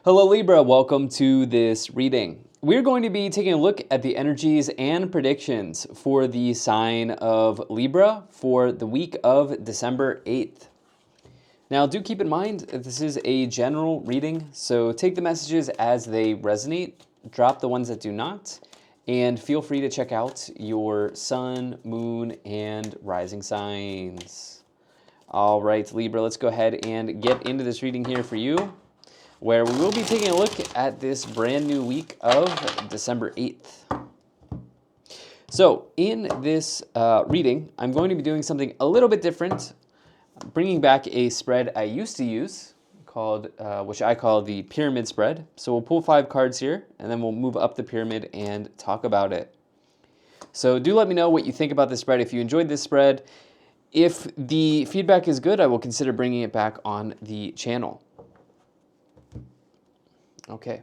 Hello Libra, welcome to this reading. We're going to be taking a look at the energies and predictions for the sign of Libra for the week of December 8th. Now do keep in mind that this is a general reading, so take the messages as they resonate, drop the ones that do not, and feel free to check out your sun, moon, and rising signs. All right, Libra, let's go ahead and get into this reading here for you, where we will be taking a look at this brand new week of December 8th. So in this reading, I'm going to be doing something a little bit different, bringing back a spread I used to use, called, which I call the pyramid spread. So we'll pull 5 cards here, and then we'll move up the pyramid and talk about it. So do let me know what you think about this spread, if you enjoyed this spread. If the feedback is good, I will consider bringing it back on the channel. Okay.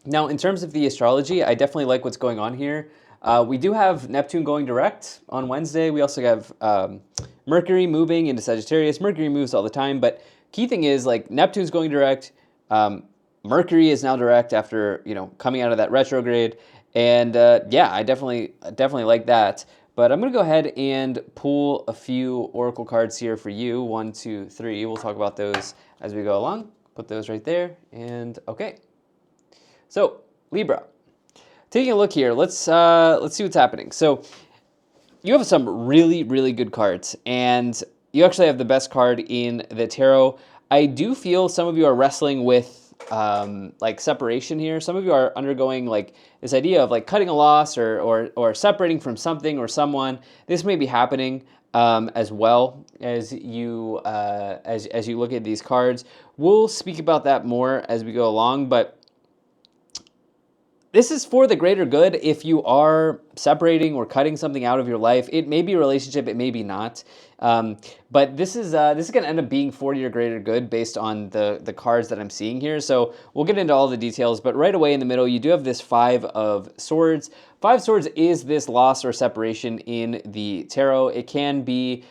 Now, in terms of the astrology, I definitely like what's going on here. We do have Neptune going direct on Wednesday. We also have Mercury moving into Sagittarius. Mercury moves all the time, but key thing is, like, Neptune's going direct. Mercury is now direct after, coming out of that retrograde. And yeah, I definitely like that. But I'm going to go ahead and pull a few oracle cards here for you. 1, 2, 3. We'll talk about those as we go along. Put those right there. And okay. So Libra, taking a look here. Let's see what's happening. So you have some really, really good cards, and you actually have the best card in the tarot. I do feel some of you are wrestling with like separation here. Some of you are undergoing like this idea of like cutting a loss or separating from something or someone. This may be happening as well as you as you look at these cards. We'll speak about that more as we go along, but this is for the greater good. If you are separating or cutting something out of your life, it may be a relationship, it may be not. But this is going to end up being for your greater good based on the cards that I'm seeing here. So we'll get into all the details. But right away in the middle, you do have this 5 of Swords. 5 of Swords is this loss or separation in the tarot. It can be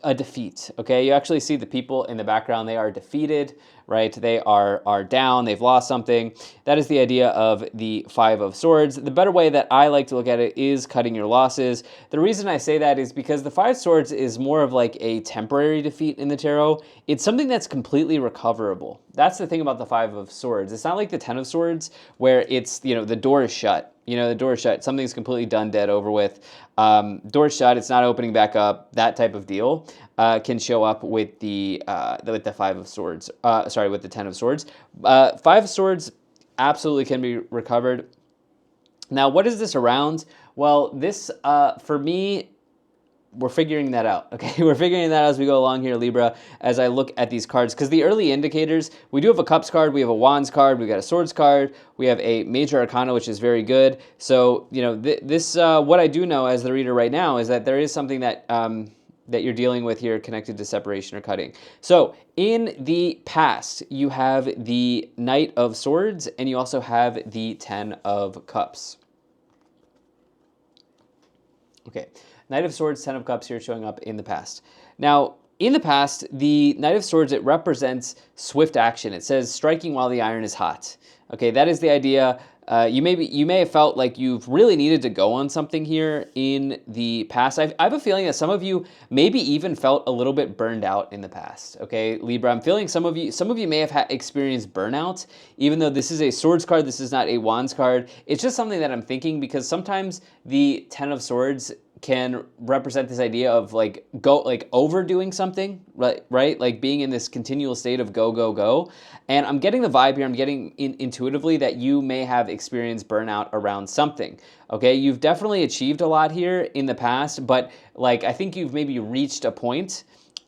a defeat, okay? You actually see the people in the background. They are defeated, right? They are down. They've lost something. That is the idea of the 5 of Swords. The better way that I like to look at it is cutting your losses. The reason I say that is because the 5 of Swords is more of like a temporary defeat in the tarot. It's something that's completely recoverable. That's the thing about the 5 of Swords. It's not like the 10 of Swords where it's, the door is shut. The door is shut. Something's completely done, dead, over with. Door shut. It's not opening back up. That type of deal can show up with the 5 of Swords. Sorry, with the 10 of Swords. 5 of Swords absolutely can be recovered. Now, what is this around? Well, this for me, we're figuring that out, okay? We're figuring that out as we go along here, Libra, as I look at these cards. Because the early indicators, we do have a Cups card, we have a Wands card, we've got a Swords card, we have a Major Arcana, which is very good. So, this what I do know as the reader right now is that there is something that that you're dealing with here connected to separation or cutting. So, in the past, you have the Knight of Swords, and you also have the 10 of Cups. Okay. Knight of Swords, 10 of Cups here showing up in the past. Now, in the past, the Knight of Swords, it represents swift action. It says striking while the iron is hot. Okay, that is the idea. You may have felt like you've really needed to go on something here in the past. I have a feeling that some of you maybe even felt a little bit burned out in the past. Okay, Libra, I'm feeling some of you may have experienced burnout, even though this is a Swords card, this is not a Wands card. It's just something that I'm thinking because sometimes the 10 of Swords can represent this idea of like overdoing something, right? Like being in this continual state of go, go, go. And I'm getting the vibe here, I'm getting intuitively that you may have experienced burnout around something, okay? You've definitely achieved a lot here in the past, but like I think you've maybe reached a point,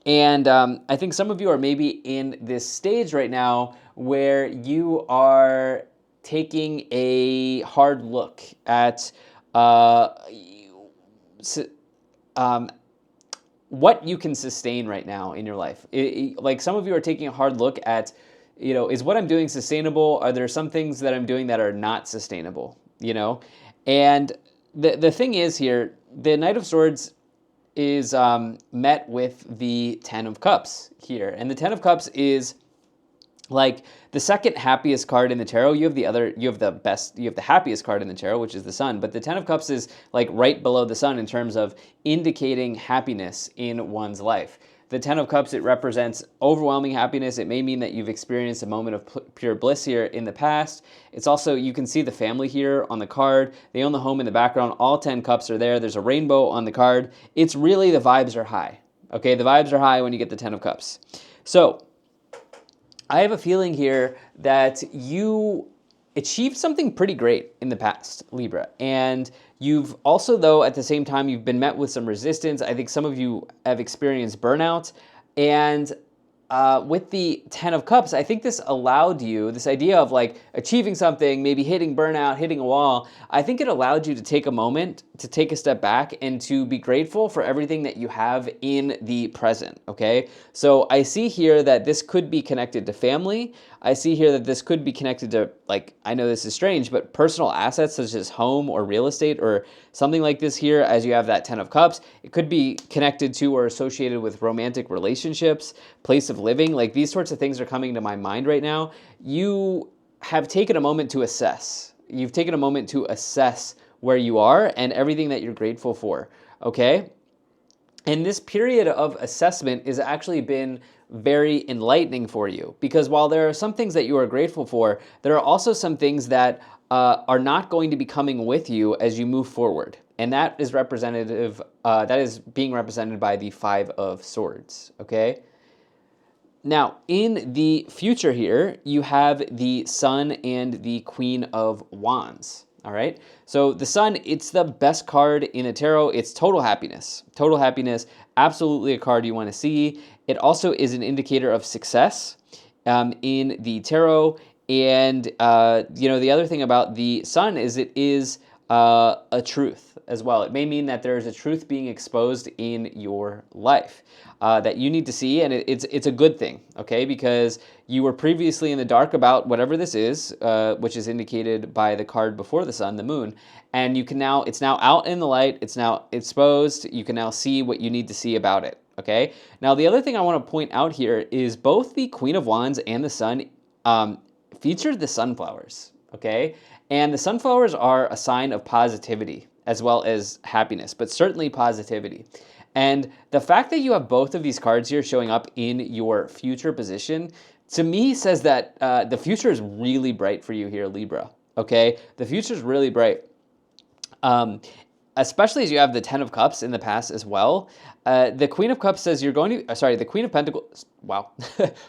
and I think some of you are maybe in this stage right now where you are taking a hard look at what you can sustain right now in your life. Like some of you are taking a hard look at, is what I'm doing sustainable? Are there some things that I'm doing that are not sustainable? And the thing is here, the Knight of Swords, met with the Ten of Cups here. And the Ten of Cups is like the second happiest card in the tarot. You have the happiest card in the tarot, which is the Sun. But the Ten of Cups is like right below the Sun in terms of indicating happiness in one's life. The Ten of Cups, it represents overwhelming happiness. It may mean that you've experienced a moment of pure bliss here in the past. It's also, you can see the family here on the card. They own the home in the background. All 10 cups are there. There's a rainbow on the card. It's really, the vibes are high. Okay, the vibes are high when you get the Ten of Cups. So I have a feeling here that you achieved something pretty great in the past, Libra. And you've also, though, at the same time, you've been met with some resistance. I think some of you have experienced burnout. And with the Ten of Cups, I think this allowed you, this idea of like achieving something, maybe hitting burnout, hitting a wall, I think it allowed you to take a moment, to take a step back and to be grateful for everything that you have in the present, okay? So I see here that this could be connected to family. I see here that this could be connected to, like, I know this is strange, but personal assets such as home or real estate or something like this here as you have that Ten of Cups. It could be connected to or associated with romantic relationships, place of living. Like, these sorts of things are coming to my mind right now. You have taken a moment to assess. You've taken a moment to assess where you are and everything that you're grateful for, okay? And this period of assessment has actually been very enlightening for you, because while there are some things that you are grateful for, there are also some things that are not going to be coming with you as you move forward. And that is that is being represented by the Five of Swords, okay? Now, in the future here, you have the Sun and the Queen of Wands. All right. So the Sun, it's the best card in the tarot. It's total happiness. Total happiness. Absolutely a card you want to see. It also is an indicator of success in the tarot. And, the other thing about the Sun is it is a truth as well. It may mean that there's a truth being exposed in your life that you need to see, and it's a good thing, okay? Because you were previously in the dark about whatever this is, which is indicated by the card before the Sun, the Moon, and it's now out in the light. It's now exposed. You can now see what you need to see about it, okay? Now, the other thing I want to point out here is both the Queen of Wands and the Sun featured the sunflowers, okay? And the sunflowers are a sign of positivity as well as happiness, but certainly positivity. And the fact that you have both of these cards here showing up in your future position, to me, says that the future is really bright for you here, Libra, okay? The future is really bright. Especially as you have the Ten of Cups in the past as well. The Queen of Cups says the Queen of Pentacles, wow,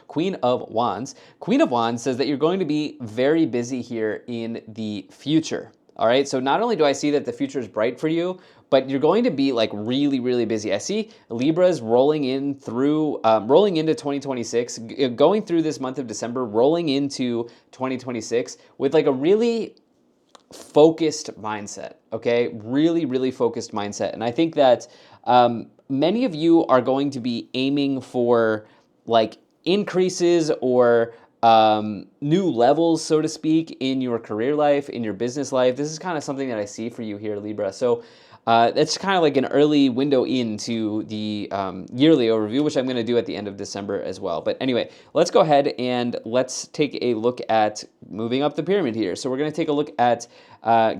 Queen of Wands. Queen of Wands says that you're going to be very busy here in the future, all right? So not only do I see that the future is bright for you, but you're going to be like really, really busy. I see Libras rolling into 2026, going through this month of December, rolling into 2026 with like a really focused mindset, okay? Really, really focused mindset. And I think that many of you are going to be aiming for like increases or new levels, so to speak, in your career life, in your business life. This is kind of something that I see for you here, Libra. So that's kind of like an early window into the yearly overview, which I'm going to do at the end of December as well. But anyway, let's go ahead and let's take a look at moving up the pyramid here. So we're going to take a look at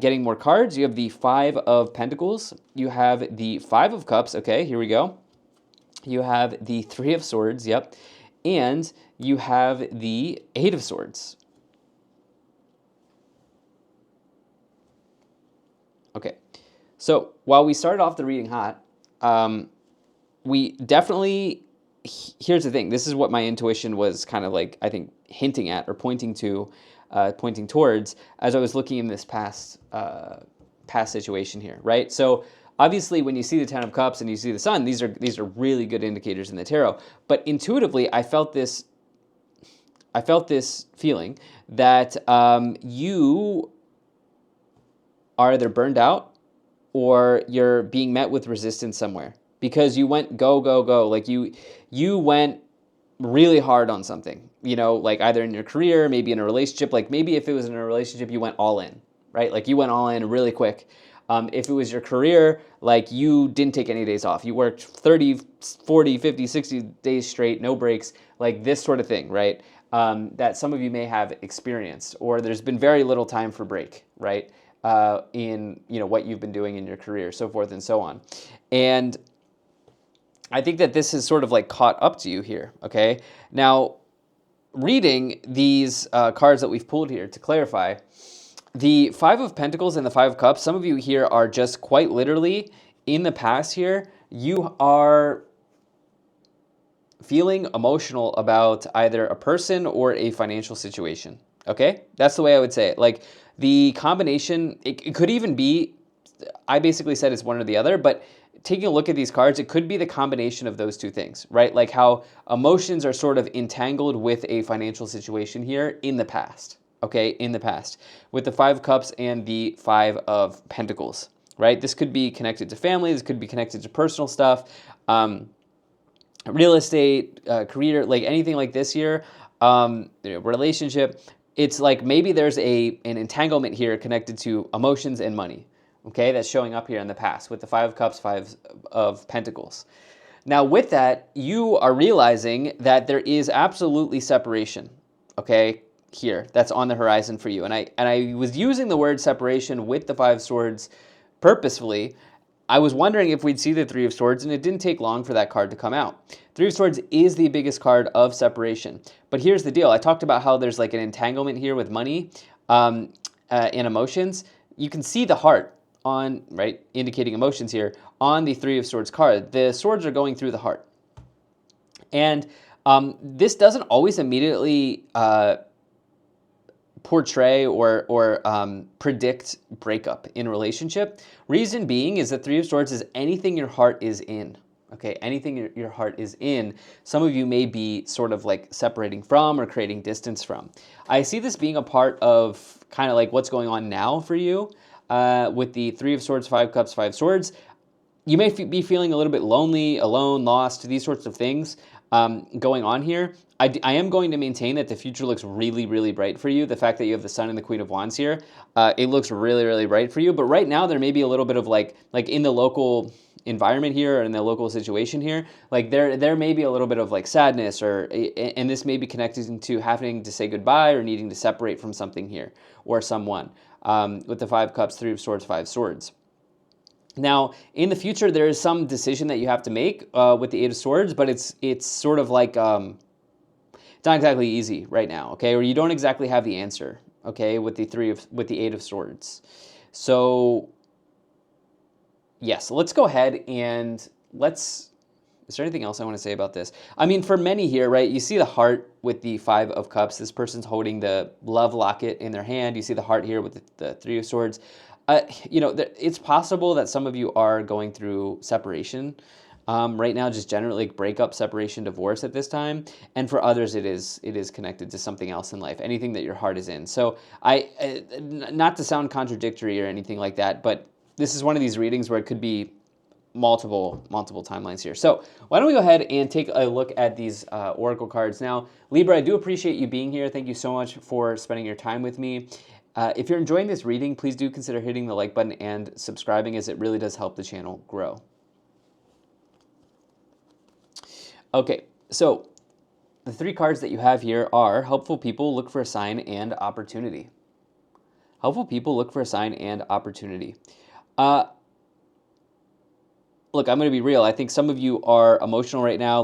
getting more cards. You have the Five of Pentacles. You have the Five of Cups. Okay, here we go. You have the Three of Swords. Yep. And you have the Eight of Swords. Okay. So while we started off the reading hot, we definitely, here's the thing. This is what my intuition was kind of like, I think, hinting at or pointing towards as I was looking in this past situation here, right? So obviously, when you see the Ten of Cups and you see the Sun, these are really good indicators in the tarot. But intuitively, I felt this feeling that you are either burned out or you're being met with resistance somewhere because you went go, go, go. Like you went really hard on something, like either in your career, maybe in a relationship. Like maybe if it was in a relationship, you went all in, right? Like you went all in really quick. If it was your career, like you didn't take any days off. You worked 30, 40, 50, 60 days straight, no breaks, like this sort of thing, right? That some of you may have experienced, or there's been very little time for break, right? In what you've been doing in your career, so forth and so on. And I think that this is sort of like caught up to you here, okay? Now, reading these cards that we've pulled here to clarify, the Five of Pentacles and the Five of Cups, some of you here are just quite literally in the past here, you are feeling emotional about either a person or a financial situation, okay? That's the way I would say it. Like the combination, it could even be, I basically said it's one or the other, but taking a look at these cards, it could be the combination of those two things, right? Like how emotions are sort of entangled with a financial situation here in the past, okay? In the past, with the Five of Cups and the Five of Pentacles, right? This could be connected to family, this could be connected to personal stuff, real estate, career, like anything like this here, relationship. It's like maybe there's an entanglement here connected to emotions and money, okay? That's showing up here in the past with the Five of Cups, Five of Pentacles. Now with that, you are realizing that there is absolutely separation, okay, here, that's on the horizon for you. And I was using the word separation with the Five of Swords purposefully. I was wondering if we'd see the Three of Swords, and it didn't take long for that card to come out. Three of Swords is the biggest card of separation. But here's the deal. I talked about how there's like an entanglement here with money and emotions. You can see the heart on, right, indicating emotions here, on the Three of Swords card. The swords are going through the heart. And this doesn't always immediately portray or predict breakup in relationship. Reason being is that Three of Swords is anything your heart is in. Okay, anything your heart is in, some of you may be sort of like separating from or creating distance from. I see this being a part of kind of like what's going on now for you with the Three of Swords, Five Cups, Five Swords. You may be feeling a little bit lonely, alone, lost, these sorts of things going on here. I am going to maintain that the future looks really, really bright for you. The fact that you have the Sun and the Queen of Wands here, it looks really, really bright for you. But right now, there may be a little bit of like in the local environment here or in the local situation here, like there may be a little bit of like sadness, and this may be connected to having to say goodbye or needing to separate from something here or someone with the Five Cups, Three of Swords, Five Swords. Now, in the future, there is some decision that you have to make with the Eight of Swords, but it's sort of like it's not exactly easy right now, okay? Or you don't exactly have the answer, okay, with the Eight of Swords. So, yes, let's go ahead and is there anything else I want to say about this? I mean, for many here, right, you see the heart with the Five of Cups. This person's holding the love locket in their hand. You see the heart here with the Three of Swords. It's possible that some of you are going through separation right now, just generally like breakup, separation, divorce at this time. And for others, it is connected to something else in life, anything that your heart is in. So not to sound contradictory or anything like that, but this is one of these readings where it could be multiple timelines here. So why don't we go ahead and take a look at these oracle cards. Now, Libra, I do appreciate you being here. Thank you so much for spending your time with me. If you're enjoying this reading, please do consider hitting the like button and subscribing, as it really does help the channel grow. Okay, so the three cards that you have here are helpful people, look for a sign, and opportunity. Helpful people, look for a sign, and opportunity. Look, I'm going to be real. I think some of you are emotional right now.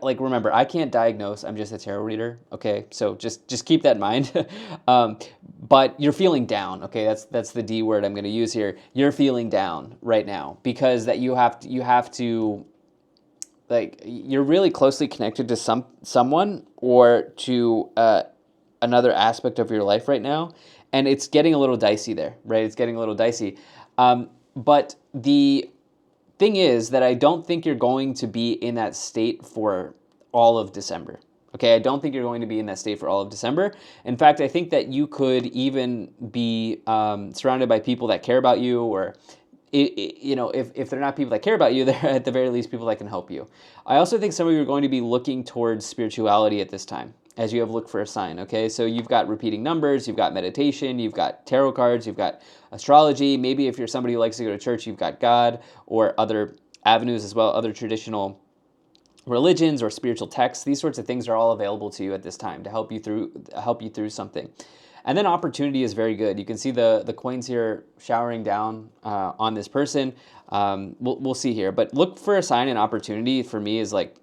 Remember, I can't diagnose. I'm just a tarot reader. Okay, so just keep that in mind. But you're feeling down. Okay, that's the D word I'm going to use here. You're feeling down right now because that you have to like you're really closely connected to someone or to another aspect of your life right now, and it's getting a little dicey there, right? It's getting a little dicey. But the thing is that I don't think you're going to be in that state for all of December. Okay, I don't think you're going to be in that state for all of December. In fact, I think that you could even be surrounded by people that care about you, or if they're not people that care about you, they're at the very least people that can help you. I also think some of you are going to be looking towards spirituality at this time. as you have looked for a sign, okay? So you've got repeating numbers, you've got meditation, you've got tarot cards, you've got astrology. Maybe if you're somebody who likes to go to church, you've got God or other avenues as well, other traditional religions or spiritual texts. These sorts of things are all available to you at this time to help you through something. And then opportunity is very good. You can see the coins here showering down on this person. We'll see here, but look for a sign and opportunity for me is like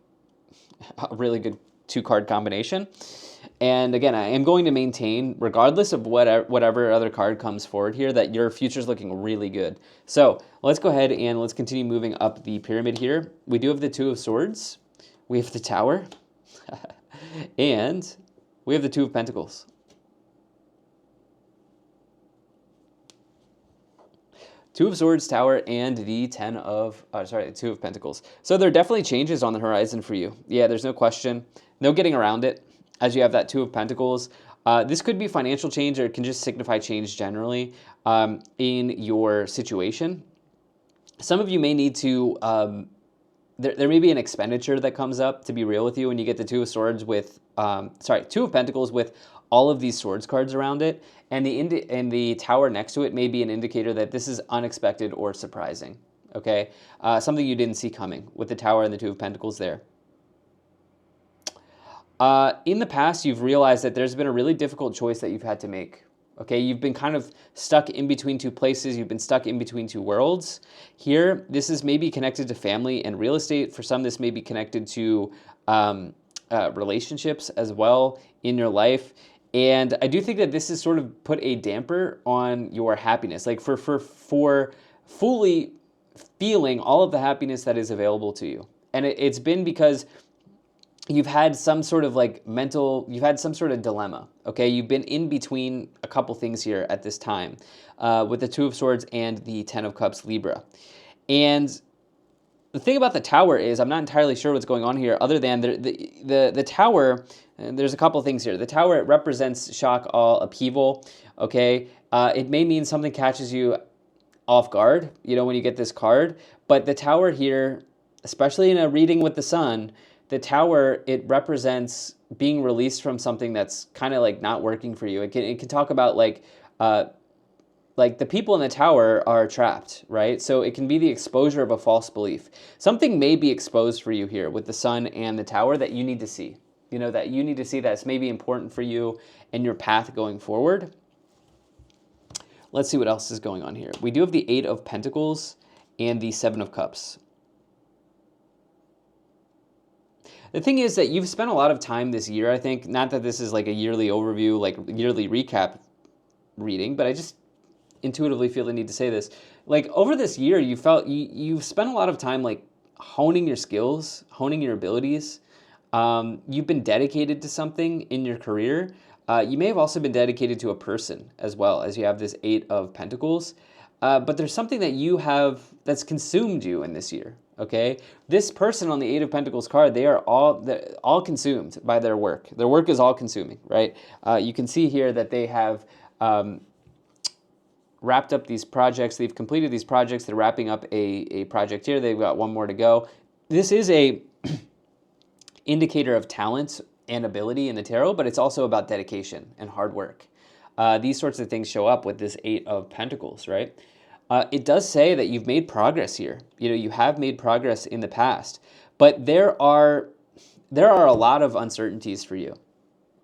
a really good 2-card combination. And again, I am going to maintain, regardless of whatever other card comes forward here, that your future's looking really good. So let's go ahead and let's continue moving up the pyramid here. We do have the Two of Swords. We have the Tower. And we have the Two of Pentacles. Two of Swords, Tower, and the Two of Pentacles. So there are definitely changes on the horizon for you. Yeah, there's no question. No getting around it as you have that Two of Pentacles. This could be financial change, or it can just signify change generally in your situation. Some of you may need to, there may be an expenditure that comes up, to be real with you, when you get the Two of Swords with, Two of Pentacles with all of these swords cards around it, and the Tower next to it may be an indicator that this is unexpected or surprising, okay? Something you didn't see coming with the Tower and the Two of Pentacles there. In the past, you've realized that there's been a really difficult choice that you've had to make, okay? You've been kind of stuck in between two places. You've been stuck in between two worlds. Here, this is maybe connected to family and real estate. For some, this may be connected to relationships as well in your life. And I do think that this has sort of put a damper on your happiness, like for fully feeling all of the happiness that is available to you. And it's been because you've had some sort of you've had some sort of dilemma, okay? You've been in between a couple things here at this time with the Two of Swords and the Ten of Cups Libra. And the thing about the Tower is, I'm not entirely sure what's going on here, other than the Tower, there's a couple things here. The Tower, it represents shock, awe, upheaval, okay? It may mean something catches you off guard, when you get this card, but the Tower here, especially in a reading with the Sun, the Tower, it represents being released from something that's kind of like not working for you. It can talk about like the people in the Tower are trapped, right? So it can be the exposure of a false belief. Something may be exposed for you here with the Sun and the Tower that you need to see. That you need to see that's maybe important for you and your path going forward. Let's see what else is going on here. We do have the Eight of Pentacles and the Seven of Cups. The thing is that you've spent a lot of time this year, I think, not that this is like a yearly overview, like yearly recap reading, but I just intuitively feel the need to say this. Like over this year, you've spent a lot of time like honing your skills, honing your abilities. You've been dedicated to something in your career. You may have also been dedicated to a person as well, as you have this Eight of Pentacles. But there's something that you have that's consumed you in this year. Okay, this person on the Eight of Pentacles card, they're all consumed by their work. Their work is all consuming, right? You can see here that they have wrapped up these projects. They've completed these projects. They're wrapping up a project here. They've got one more to go. This is a indicator of talent and ability in the tarot, but it's also about dedication and hard work. These sorts of things show up with this Eight of Pentacles, right? It does say that you've made progress here. You have made progress in the past, but there are a lot of uncertainties for you.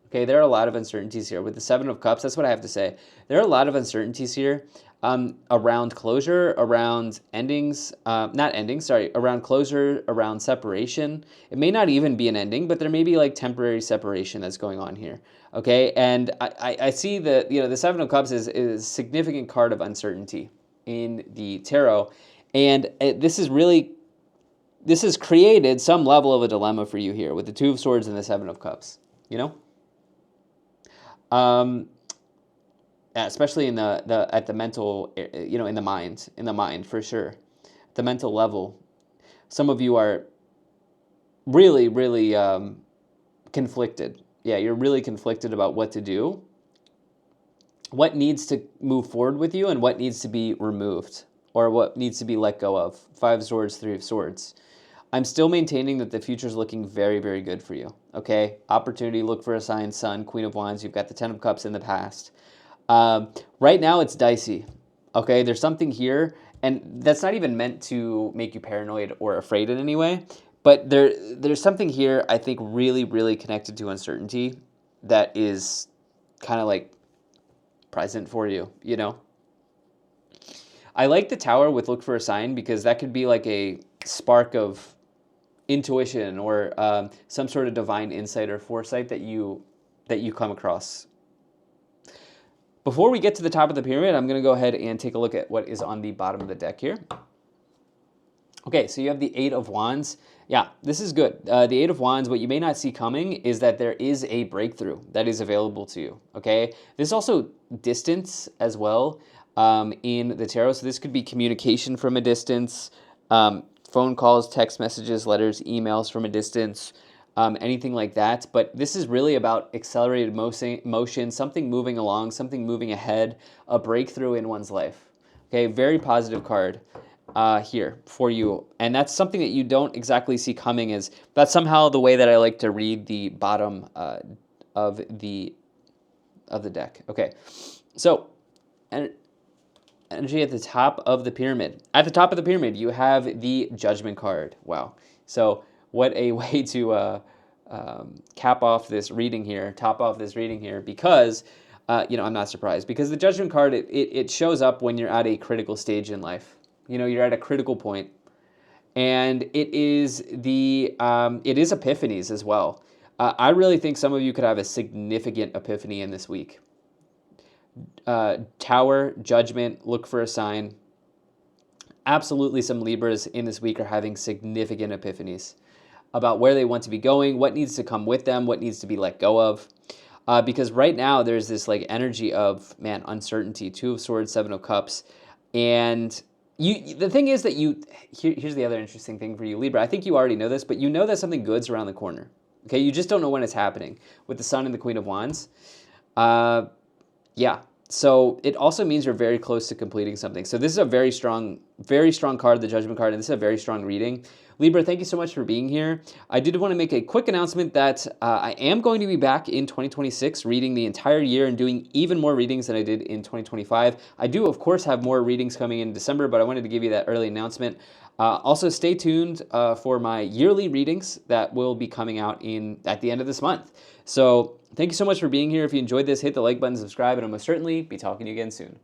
Okay, there are a lot of uncertainties here. With the Seven of Cups, that's what I have to say. There are a lot of uncertainties here around closure, around endings, around closure, around separation. It may not even be an ending, but there may be like temporary separation that's going on here. Okay, and I see that the Seven of Cups is a significant card of uncertainty in the tarot, and this has created some level of a dilemma for you here with the Two of Swords and the Seven of Cups. Especially in at the mental, in the mind for sure, the mental level. Some of you are really, really conflicted. Yeah, you're really conflicted about what to do, what needs to move forward with you, and what needs to be removed or what needs to be let go of. Five of Swords, Three of Swords. I'm still maintaining that the future is looking very, very good for you. Okay, opportunity, look for a sign, Sun, Queen of Wands. You've got the Ten of Cups in the past. Right now, it's dicey. Okay, there's something here, and that's not even meant to make you paranoid or afraid in any way. But there's something here I think really, really connected to uncertainty that is kind of like present for you. You know, I like the Tower with look for a sign because that could be like a spark of intuition or some sort of divine insight or foresight that you come across. Before we get to the top of the pyramid, I'm going to go ahead and take a look at what is on the bottom of the deck here. Okay, so you have the Eight of Wands. Yeah, this is good. The Eight of Wands, what you may not see coming is that there is a breakthrough that is available to you, okay? There's also distance as well in the tarot, so this could be communication from a distance, phone calls, text messages, letters, emails from a distance, anything like that. But this is really about accelerated motion, something moving along, something moving ahead, a breakthrough in one's life. Okay, very positive card here for you. And that's something that you don't exactly see coming is that's somehow the way that I like to read the bottom of the deck. Okay, so and energy at the top of the pyramid. At the top of the pyramid, you have the Judgment card. Wow. So what a way to top off this reading here, because, I'm not surprised. Because the Judgment card, it shows up when you're at a critical stage in life. You're at a critical point. And it is epiphanies as well. I really think some of you could have a significant epiphany in this week. Tower, Judgment, look for a sign. Absolutely some Libras in this week are having significant epiphanies about where they want to be going, what needs to come with them, what needs to be let go of. Because right now there's this like energy of, uncertainty, Two of Swords, Seven of Cups. And the thing is that here's the other interesting thing for you, Libra. I think you already know this, but you know that something good's around the corner. Okay, you just don't know when it's happening. With the Sun and the Queen of Wands. Yeah. So it also means you're very close to completing something. So this is a very strong card, the Judgment card, and this is a very strong reading. Libra, thank you so much for being here. I did want to make a quick announcement that I am going to be back in 2026, reading the entire year and doing even more readings than I did in 2025. I do, of course, have more readings coming in December, but I wanted to give you that early announcement. Also, stay tuned for my yearly readings that will be coming out at the end of this month. So thank you so much for being here. If you enjoyed this, hit the like button, subscribe, and I'll most certainly be talking to you again soon.